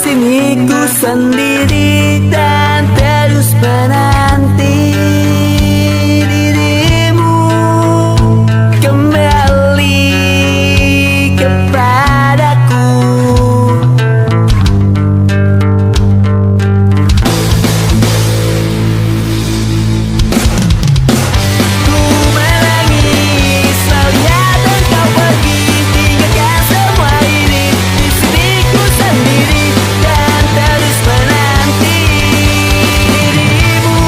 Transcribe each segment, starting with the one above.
sini ku sendiri dan terus menanti dirimu kembali kepadaku. Ku menangis melihat engkau pergi, tinggalkan semua ini di sini ku sendiri dan terus menanti dirimu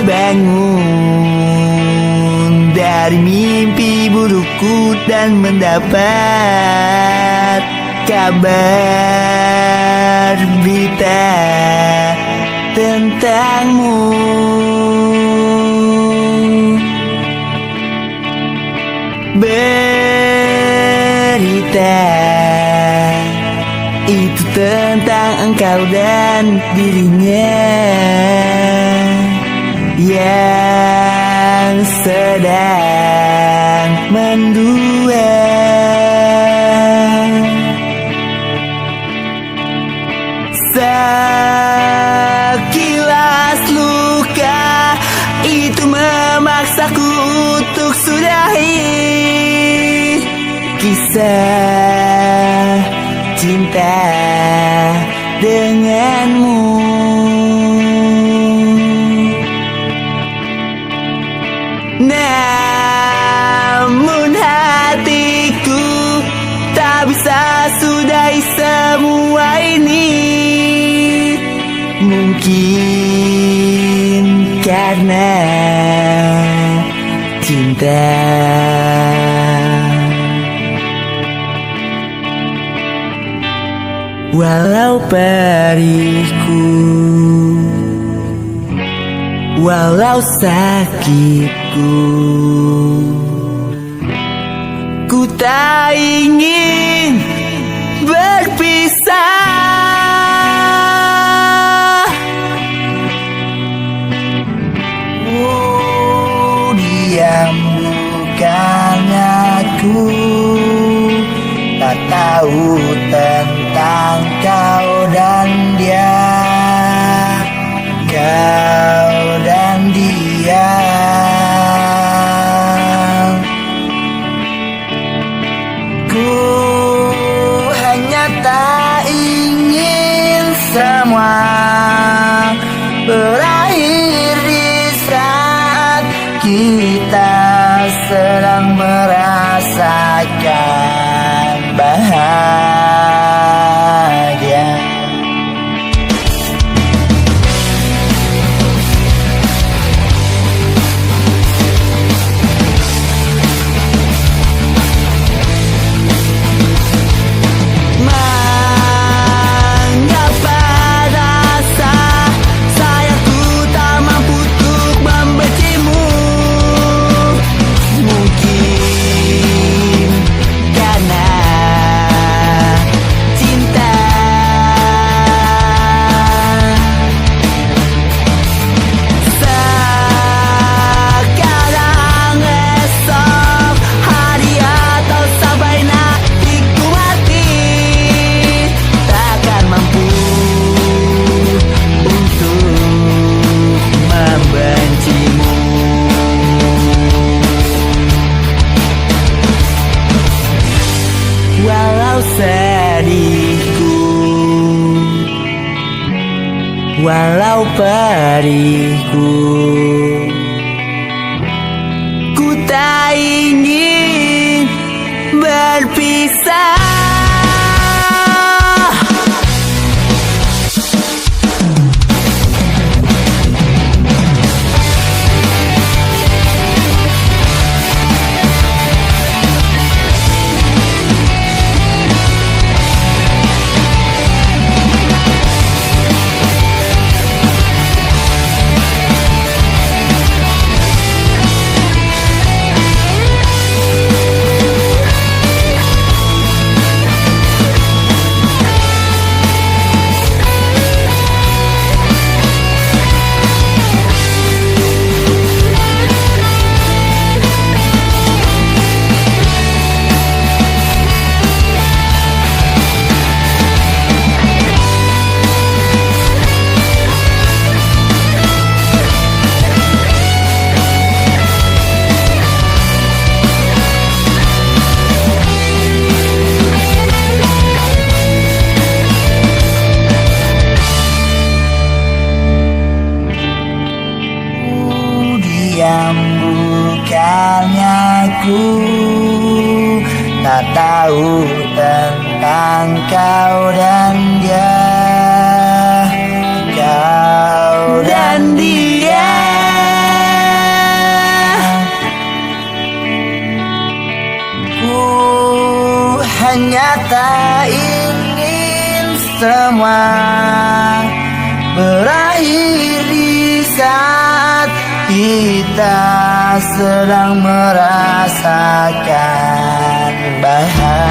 terbangun dari mimpi burukku dan mendapat kabar berita tentangmu. Berita itu tentang engkau dan dirinya yang sedang mendua. Sekilas luka itu memaksaku untuk sudahi kisah cinta denganmu. Namun hatiku tak bisa sudahi semua ini. Mungkin karena cinta. Walau perihku, walau sakitku, ku tak ingin berpisah. Diam bukannya aku tak tahu tentang kau dan dia, kau dan dia. Ku hanya tak ingin semua berakhir di saat kita sedang merasakan bahagia. Mengapa rasa sayangku tak mampu untuk membencimu? Mungkin karena cinta. Sekarang, esok, hari atau sampai nantiku mati, takkan mampu untuk membencimu. Walau sedihku, walau perihku, ku tak ingin berpisah. Diam bukannya aku tak tahu tentang kau dan dia, kau dan dia. tak ingin semua berakhir di saat kita sedang merasakan bahagia.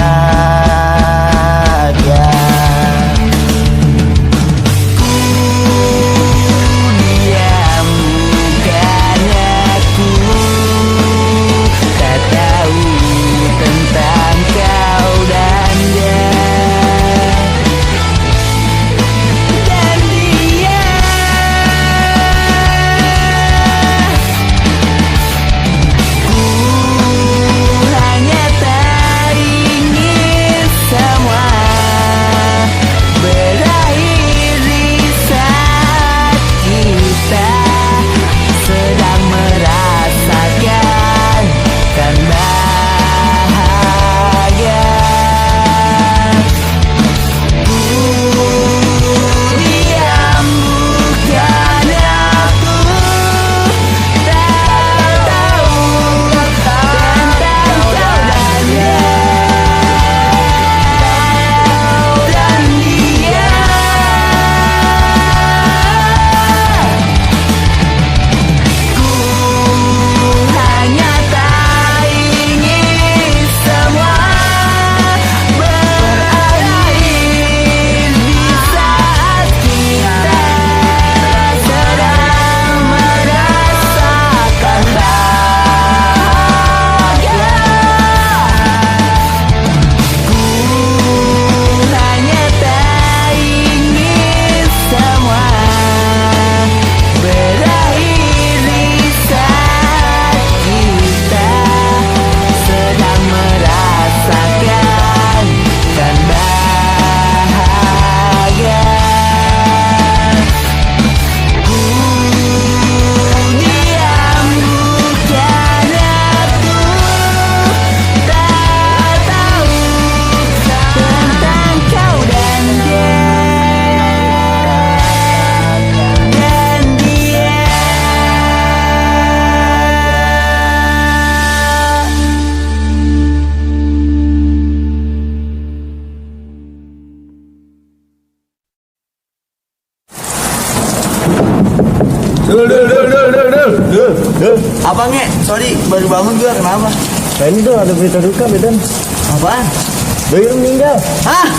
Apa nge? Sorry, baru bangun gua. Kenapa? Nah ini tuh ada berita duka Medan. Apaan? Bayu meninggal. Hah?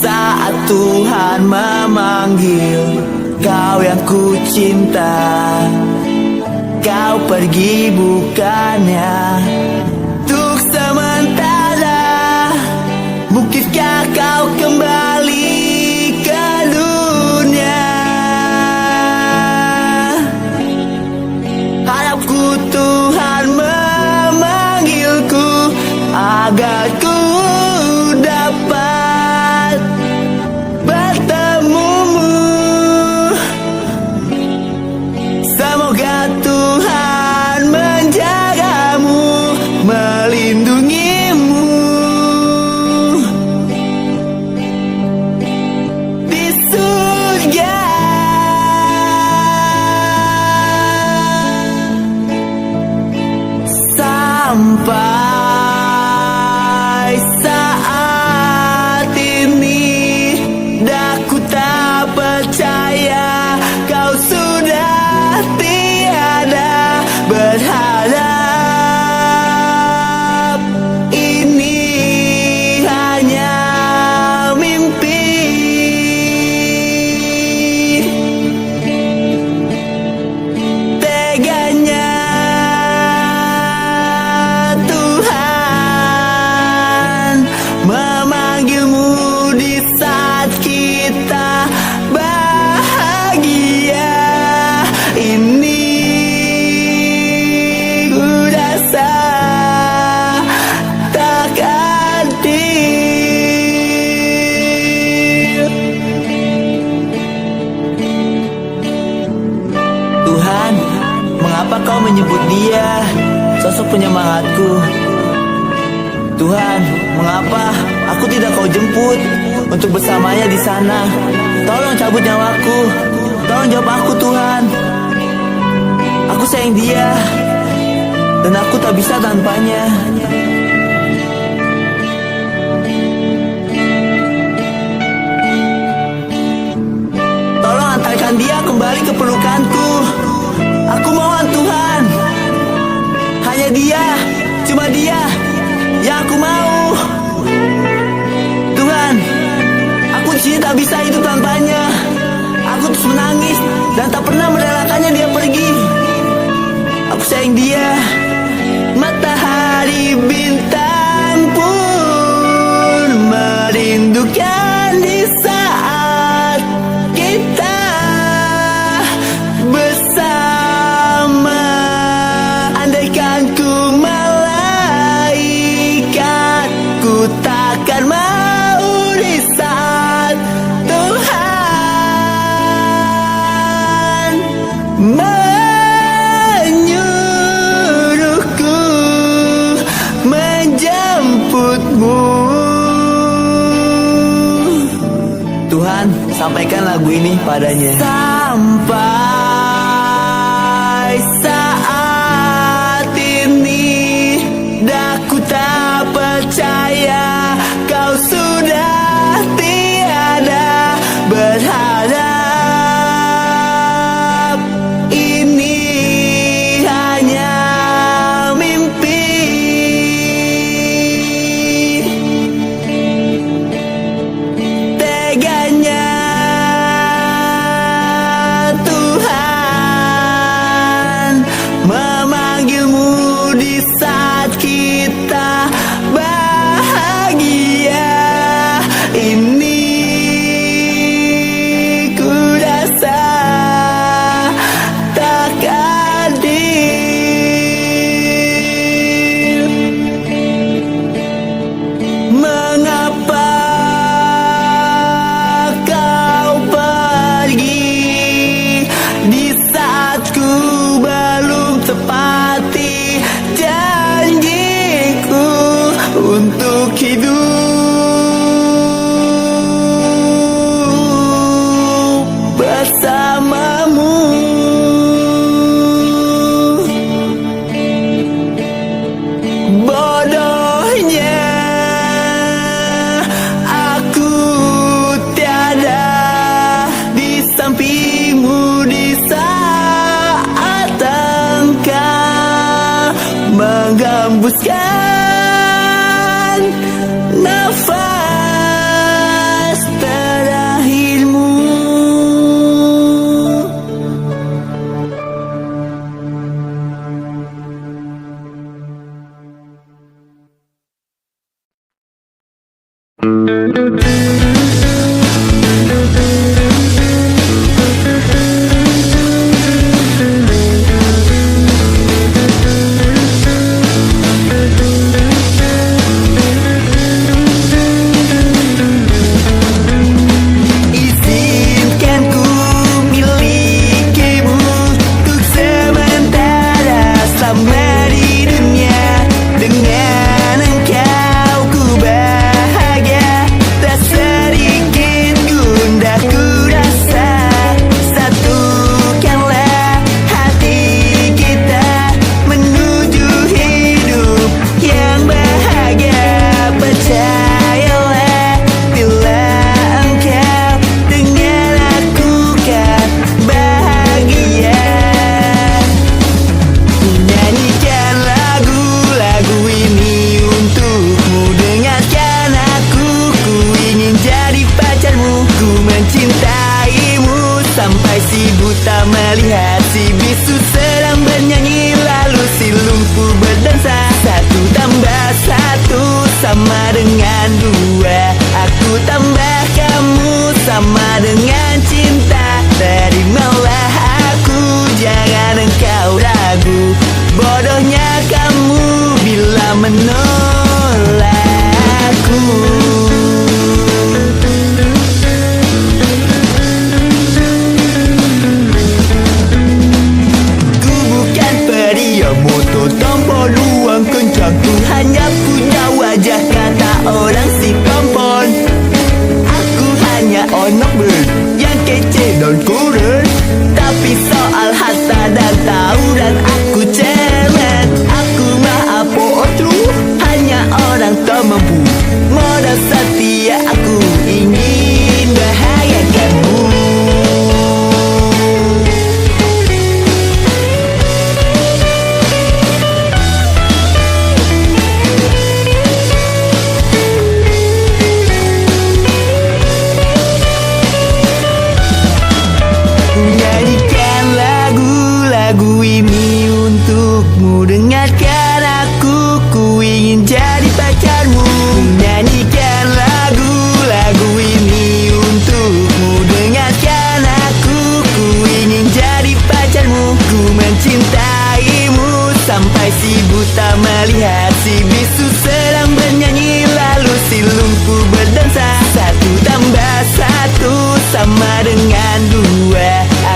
Saat Tuhan memanggil kau yang ku cinta, kau pergi bukannya untuk sementara. Mungkinkah kau kembali ke dunia? Harapku Tuhan memanggilku agar ku dapat bertemumu. Semoga Tuhan menjagamu, melindungimu. kau menyebut dia sosok penyemangatku. Tuhan, mengapa aku tidak kau jemput untuk bersamanya di sana? Tolong cabut nyawaku, tolong jawab aku Tuhan. Aku sayang dia, dan aku tak bisa tanpanya. Tolong antarkan dia kembali ke pelukanku. Aku mohon Tuhan. Hanya dia, cuma dia yang aku mau. Tuhan, aku di sini tak bisa hidup tanpanya. Aku terus menangis dan tak pernah merelakannya dia pergi. Aku sayang dia. Matahari bintang pun merindukan di saat kita bersama. Andaikan ku malaikat, ku takkan mau di saat Tuhan menyuruhku menjemputmu. Tuhan, sampaikan lagu ini padanya. Sampai saat ini aku tak percaya kau sudah tiada. Berharap ini hanya mimpi. Teganya Tuhan memanggilmu di saat kita bahagia. Ini ku rasa tak adil. Mengapa kau pergi di saat ku belum tepati janjiku untuk hidup bersamamu. Bodohnya aku tiada di sampingmu di saat engkau menghembuskan nafas terakhirmu. Izinkan ku milikimu untuk sementara selama di dunia. Dengan engkau ku bahagia, tak sedikit gundah ku rasa. Satukanlah hati kita menuju hidup yang bahagia. Percayalah, bila engkau dengan aku kan bahagia. Nyanyikan lagu-lagu ini untukmu, dengarkan aku. Ku ingin jadi pacarmu, ku mencintaimu sampai si buta melihat si bisu sedang bernyanyi, lalu si lumpuh berdansa. 1+1 sama dengan 2, aku tambah kamu sama dengan cinta. Terimalah aku, jangan engkau ragu. Bodohnya kamu bila menolakku. Ku bukan buta melihat si bisu sedang bernyanyi, lalu si lumpuh berdansa. 1+1 sama dengan 2.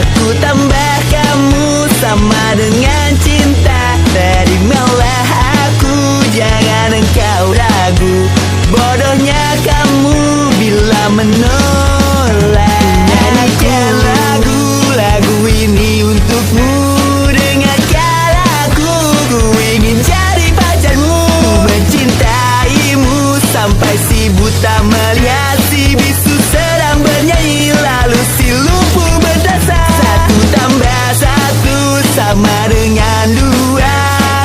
Aku tambah kamu sama dengan cinta. Terimalah aku, jangan engkau ragu. Bodohnya kamu bila menolak. Nyanyikan lagu ini untukmu. Dengarkan aku, ku ingin jadi pacarmu. Ku mencintaimu sampai si buta melihat si bisu sedang bernyanyi, lalu si lumpuh berdansa. 1+1 sama dengan 2.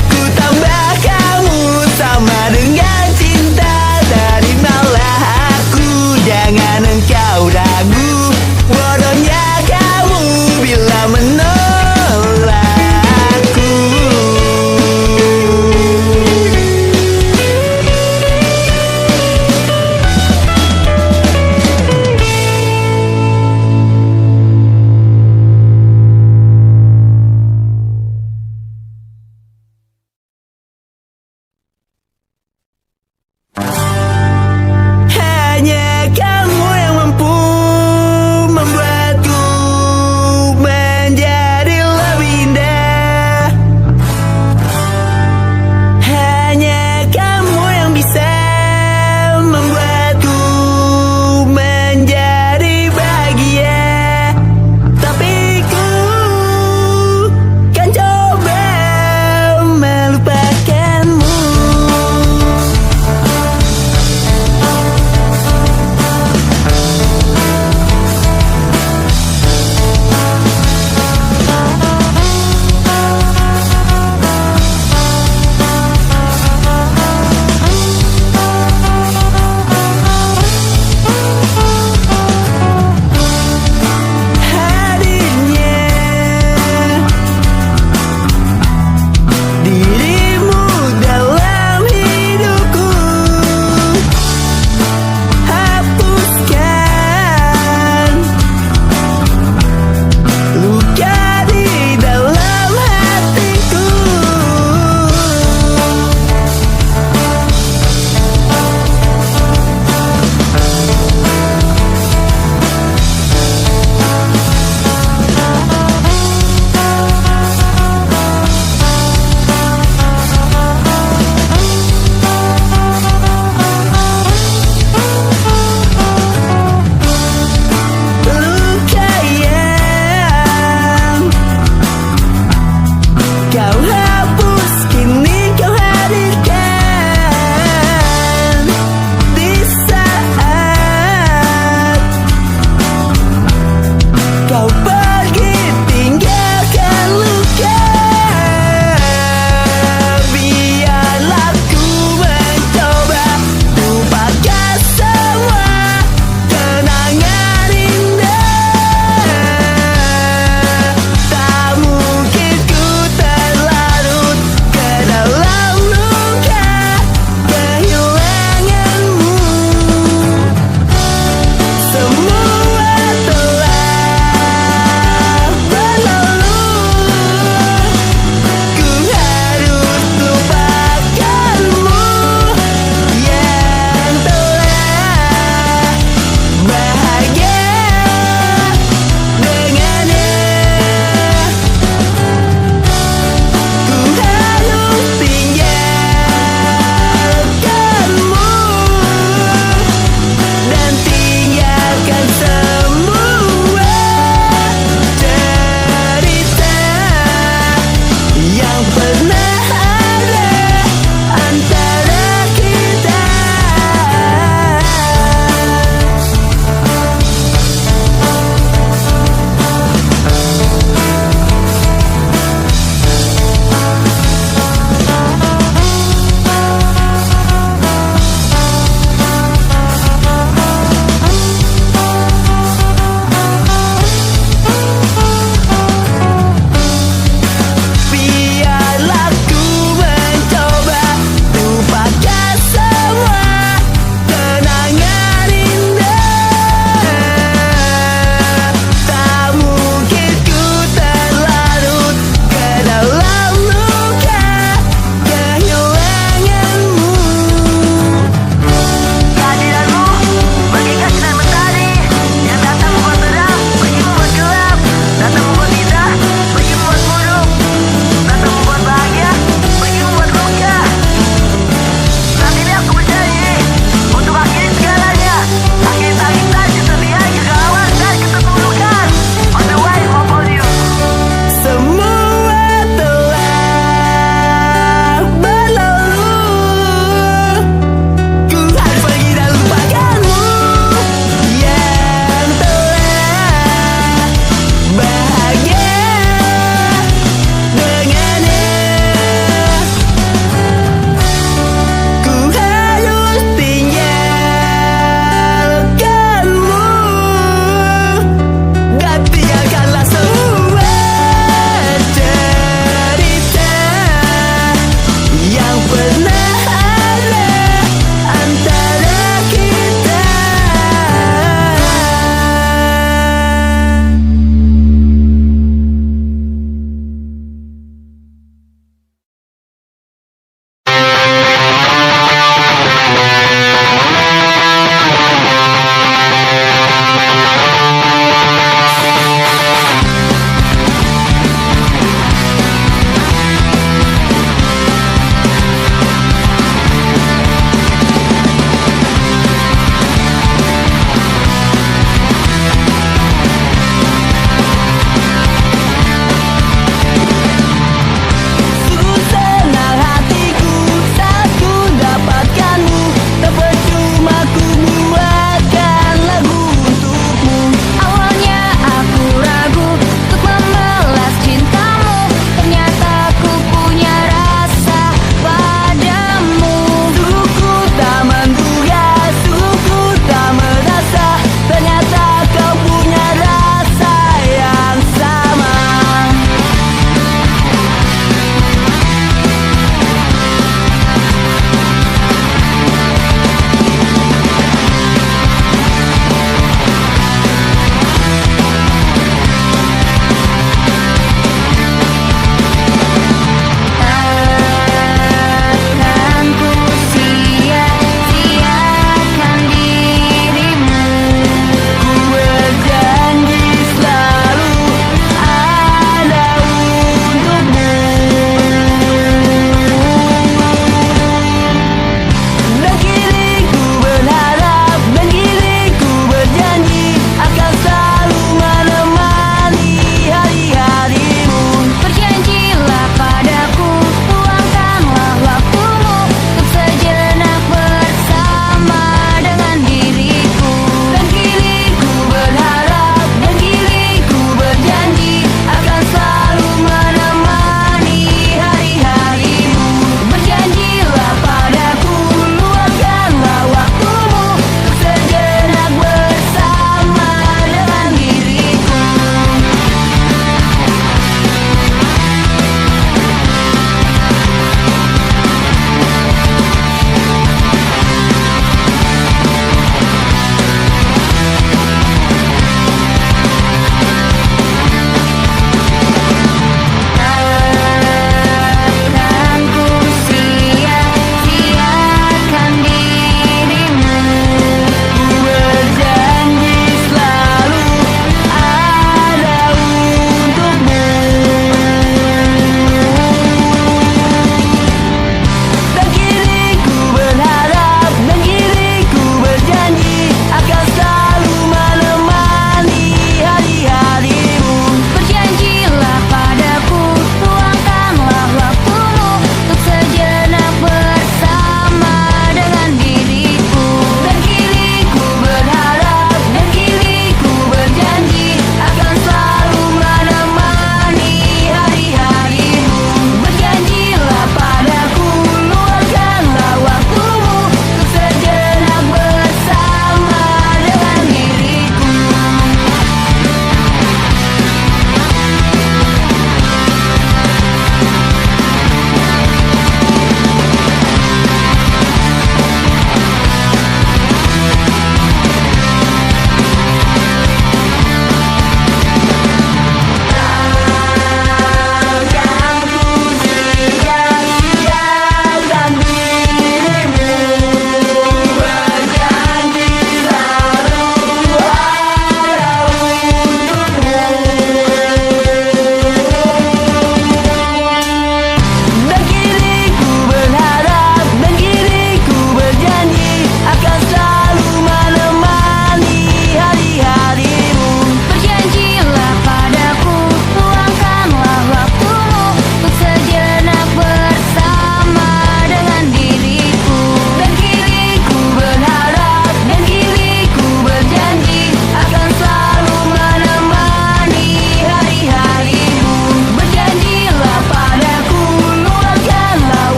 Aku tambah kamu sama dengan cinta. Terimalah aku, jangan engkau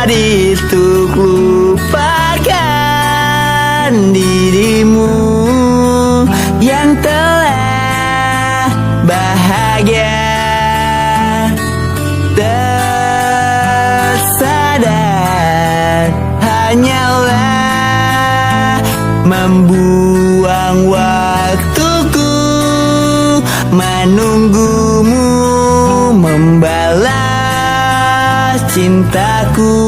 hadir untuk lupakan dirimu yang telah bahagia. Tersadar hanyalah membuang waktuku, menunggumu membalas cintaku.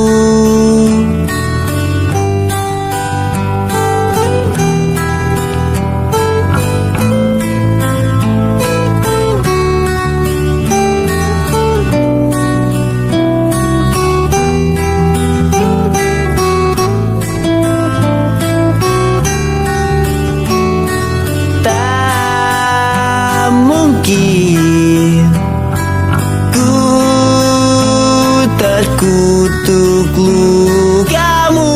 Tak mungkin ku terkutuk lukamu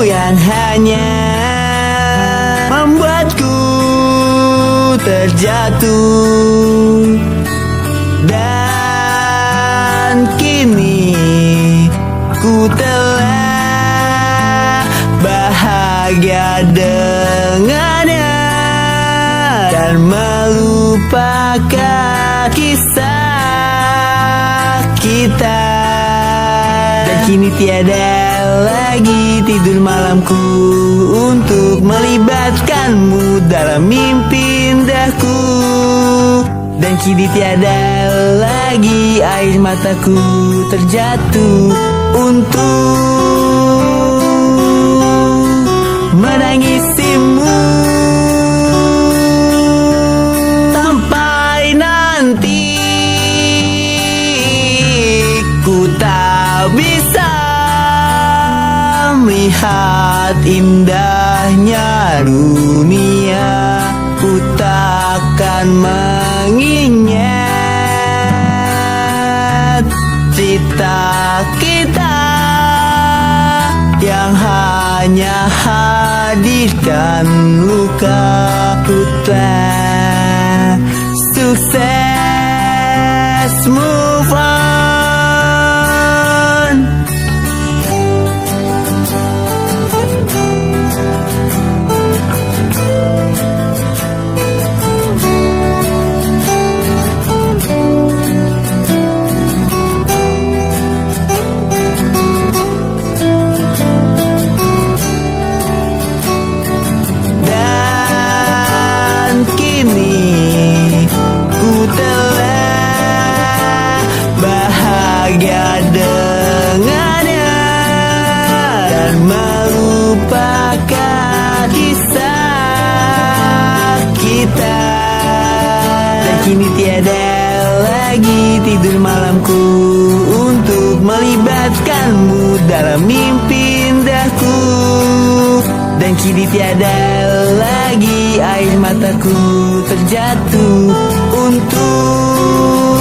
yang hanya membuatku terjatuh. Dan kini ku telah bahagia dengannya dan melupakan kisah kita. Dan kini tiada lagi tidur malamku untuk melibatkanmu dalam mimpi indahku. Dan kini tiada lagi air mataku terjatuh untuk menangisimu. Sampai nanti ku tak bisa melihat indahnya dunia. Ku takkan mengingat cerita kita yang hanya hadirkan luka. Ku telah sukses move on. Dan kini ku telah bahagia dengannya dan melupakan kisah kita. Dan kini tiada lagi tidur malamku untuk melibatkanmu dalam mimpi indahku. Dan kini tiada lagi air mataku terjatuh untuk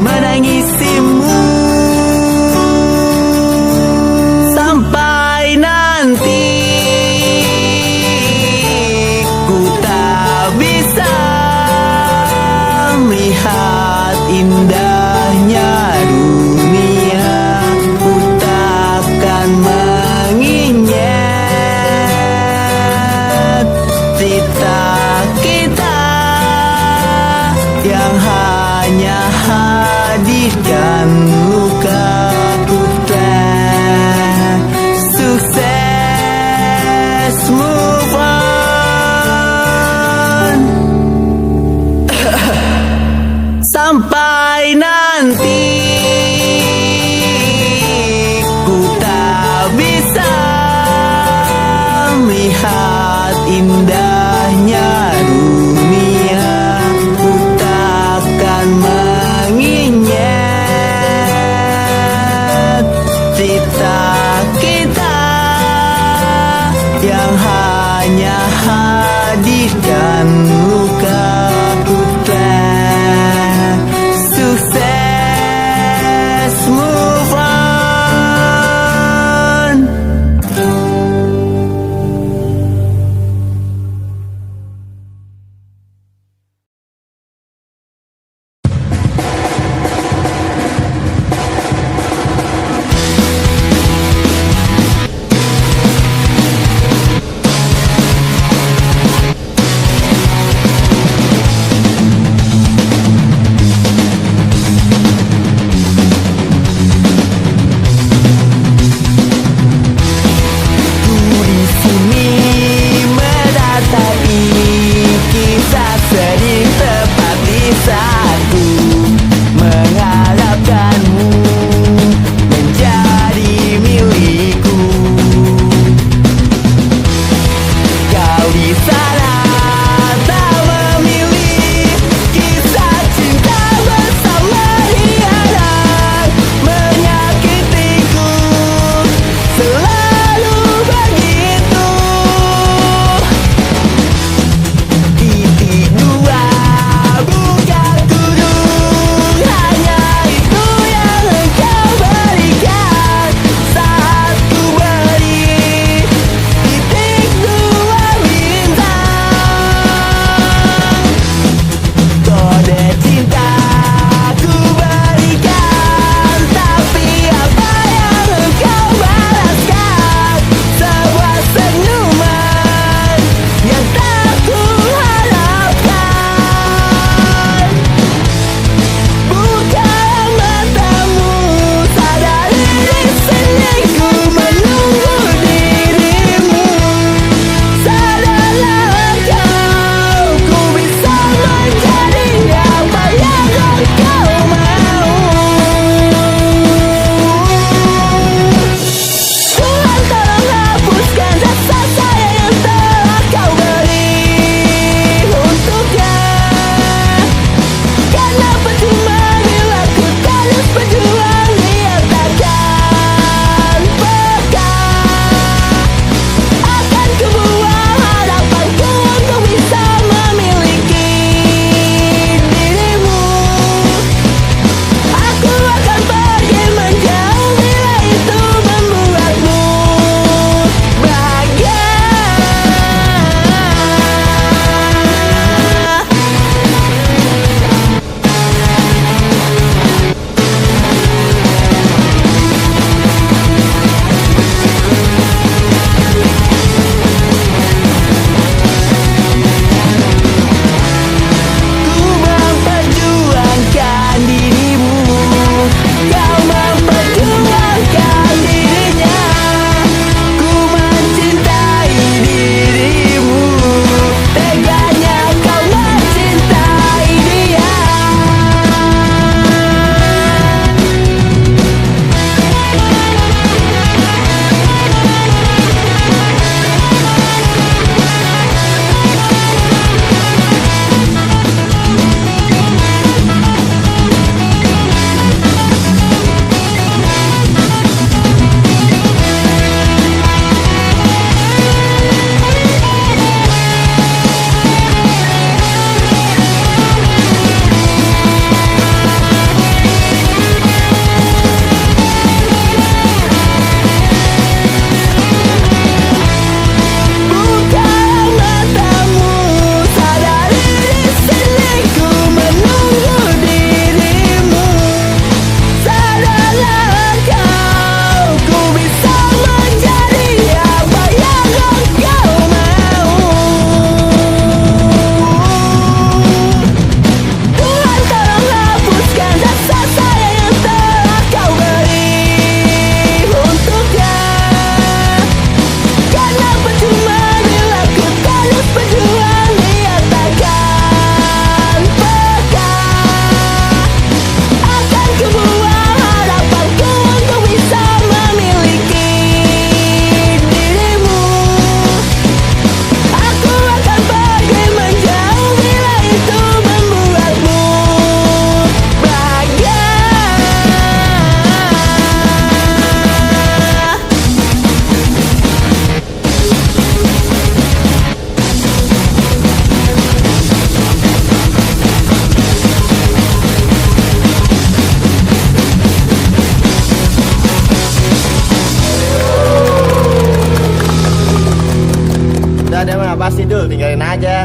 menangisimu. Sampai nanti ku tak bisa melihat indahnya dunia. Ku takkan mengingat cerita kita yang hanya hadirkan luka. Ku telah sukses move on. Sampai nanti ku tak bisa melihat indahnya dunia. Ku takkan mengingat aja.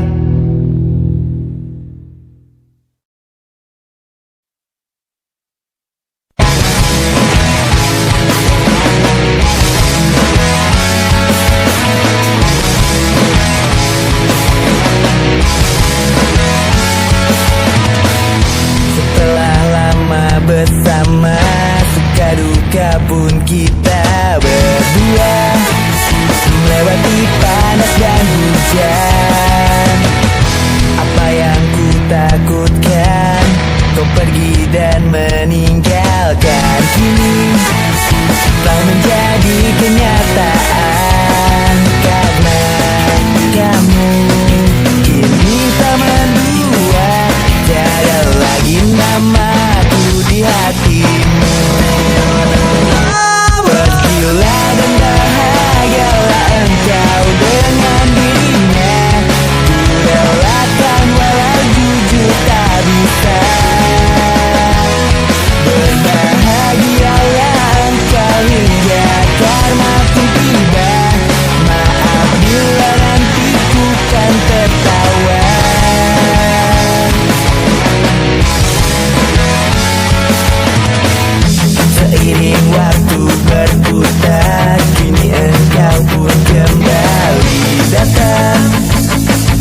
Setelah lama bersama, suka duka pun kita berdua melewati panas dan hujan. Apa yang ku takutkan, kau pergi dan meninggalkan, kini telah menjadi kenyataan. Karena kamu kini tak mendua, tiada lagi namaku di hatimu. Pergilah dan bahagialah engkau dengan dirinya. Ku relakan walau jujur tak bisa. Berbahagialah engkau hingga karma pun tiba. Maaf bila nanti ku kan tertawa. Seiring waktu berputar, kini engkau pun kembali datang.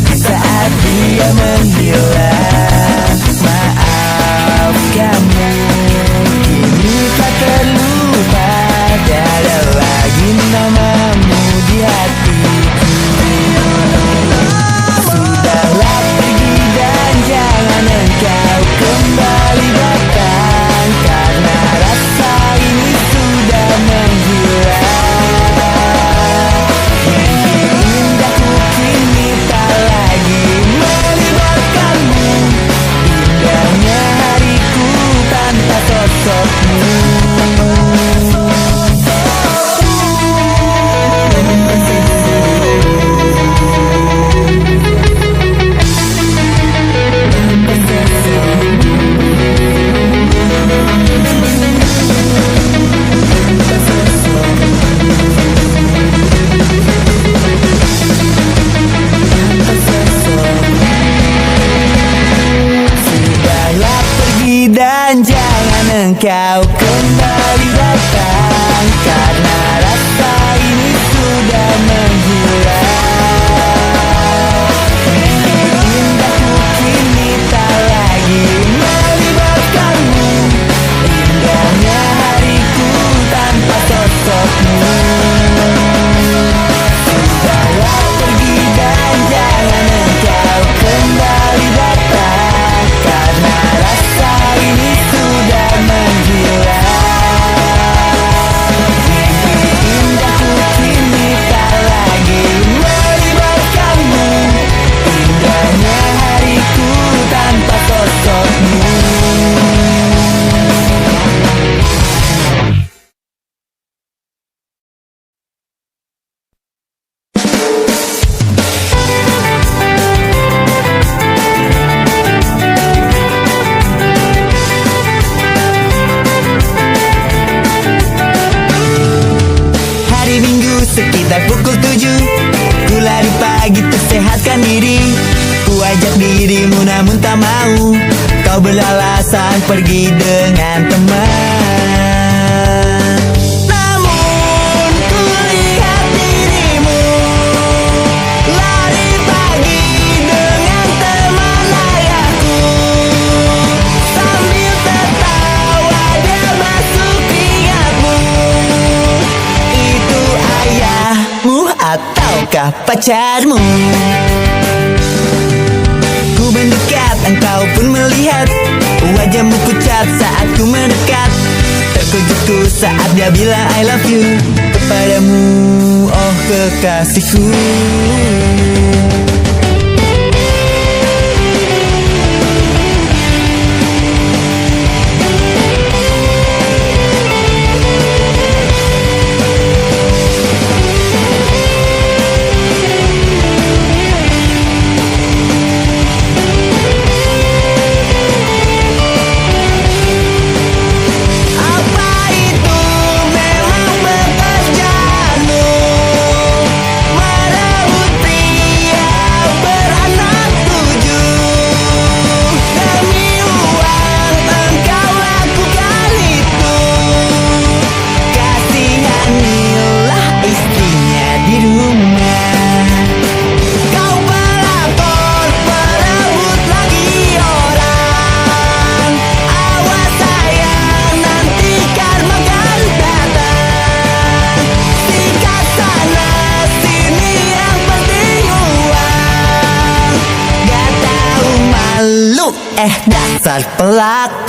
Di saat dia menghilang, maaf kamu kini tak terlupa. Tiada lagi namamu di hatiku. Sudahlah pergi dan jangan engkau kembali datang, karena rasa ini sudah menghilang. Mimpi indahku kini tak lagi melibatkanmu. Indahnya hariku tanpa sosokmu. Sudahlah pergi dan jangan engkau kembali datang, karena rasa ini sudah menghilang. Mimpi indahku kini tak lagi melibatkanmu. Indahnya hariku tanpa sosokmu. Sudahlah pergi dan jangan engkau kembali datang, karena rasa ini sudah menghilang. Mimpi indahku kini tak lagi melibatkanmu. Indahnya hariku tanpa sosokmu. Hari Minggu sekitar pukul 7, ku lari pagi tersehatkan diri. Ku ajak dirimu namun tak mau, kau beralasan pergi dengan teman. Namun ku lihat dirimu lari pagi dengan teman ayahku. Sambil tertawa dia masuk ingatmu. Itu ayahmu ataukah pacarmu? Ku mendekat, engkau pun melihat. Wajahmu pucat saat ku mendekat. Terkejutku saat dia bilang I love you kepadamu, oh kekasihku. Merebut pria kelakon.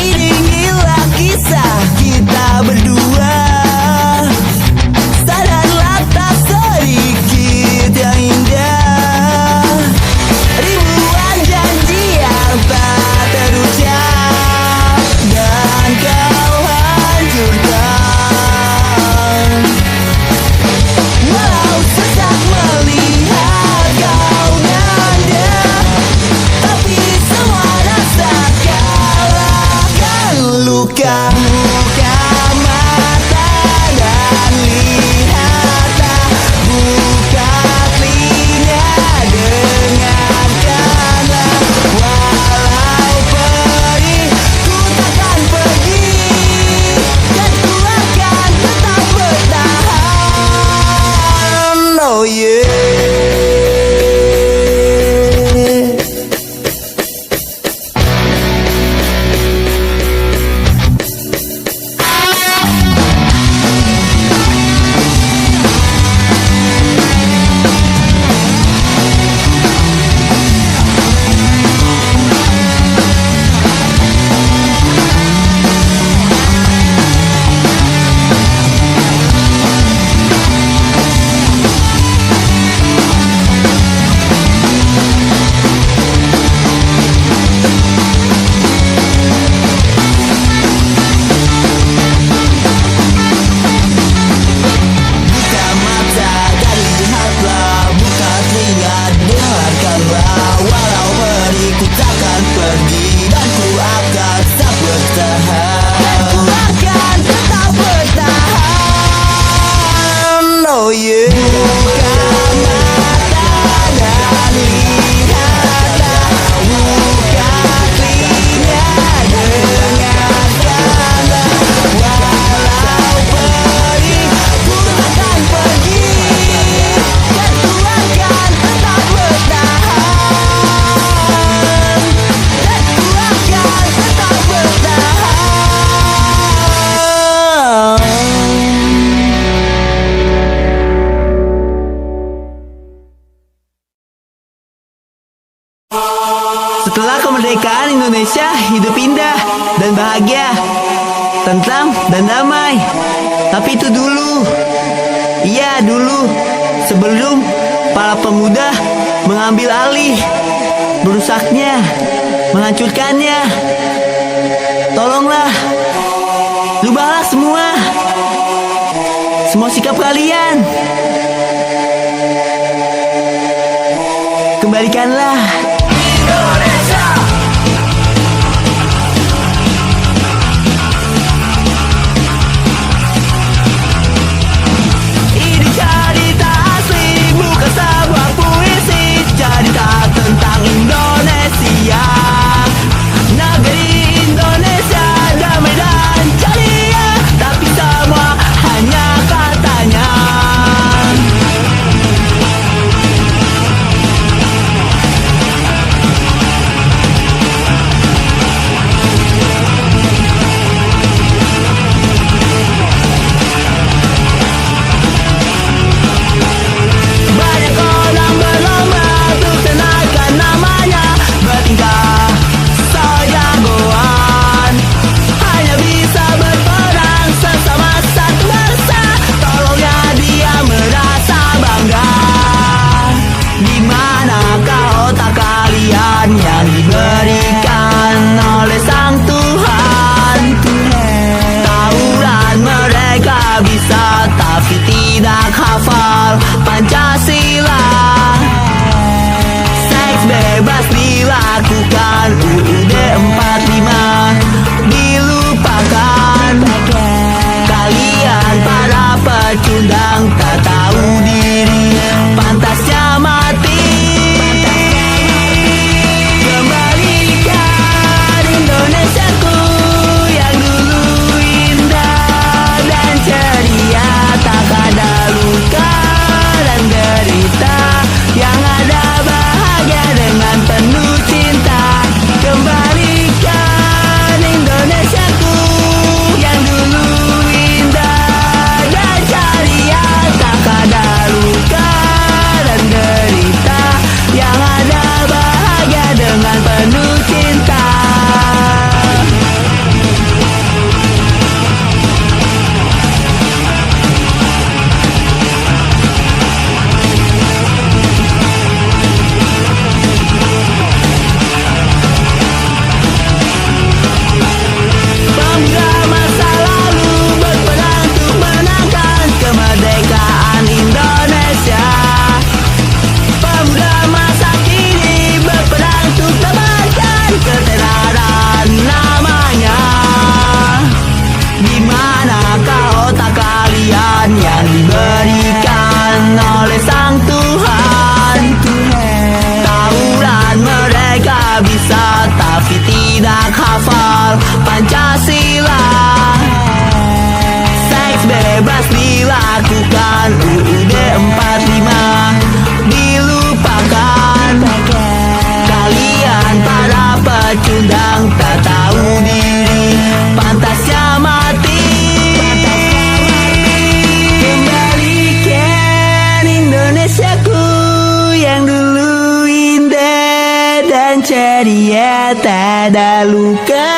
Inilah kisah kita berdua. Sadarlah tak sedikit yang indah. Ribuan janji yang tak terucap dan kau hancurkan. Walau sesak melihat kau nanda, tapi semua rasa kalahkan luka. Buka mata dan lihatlah, buka telinga dengarkanlah. Walau perih ku takkan pergi, dan ku akan tetap bertahan. Oh yeah. Buka mata dan lihatlah, buka telinga dengarkanlah. Walau perih ku takkan pergi, dan ku akan tetap bertahan. Dan ku akan tetap bertahan. Oh yeah. Buka mata dan lihatlah, buka telinga dengarkanlah. Walau perih ku takkan pergi, dan ku akan tetap bertahan. Dan ku akan tetap bertahan. Setelah kemerdekaan Indonesia hidup indah dan bahagia, tentram dan damai. Tapi itu dulu. Iya dulu, sebelum para pemuda mengambil alih, merusaknya, menghancurkannya. Tolonglah, rubahlah semua sikap kalian. Kembalikanlah Indonesia. Ini cerita asli, bukan sebuah puisi. Cerita tentang Indonesia, negeri Indonesia damai dan ceria. Tapi semua hanya katanya. UUD 45 dilupakan. Kalian para pecundang tak tahu diri, pantasnya mati. Kembalikan Indonesiaku yang dulu indah dan ceria, tak ada luka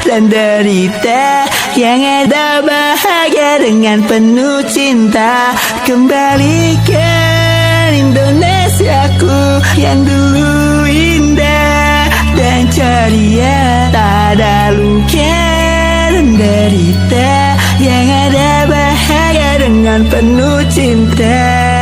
dan derita, yang ada bahagia dengan penuh cinta. Kembalikan Indonesiaku yang dulu indah dan ceria, tak ada luka dan derita, yang ada bahagia dengan penuh cinta.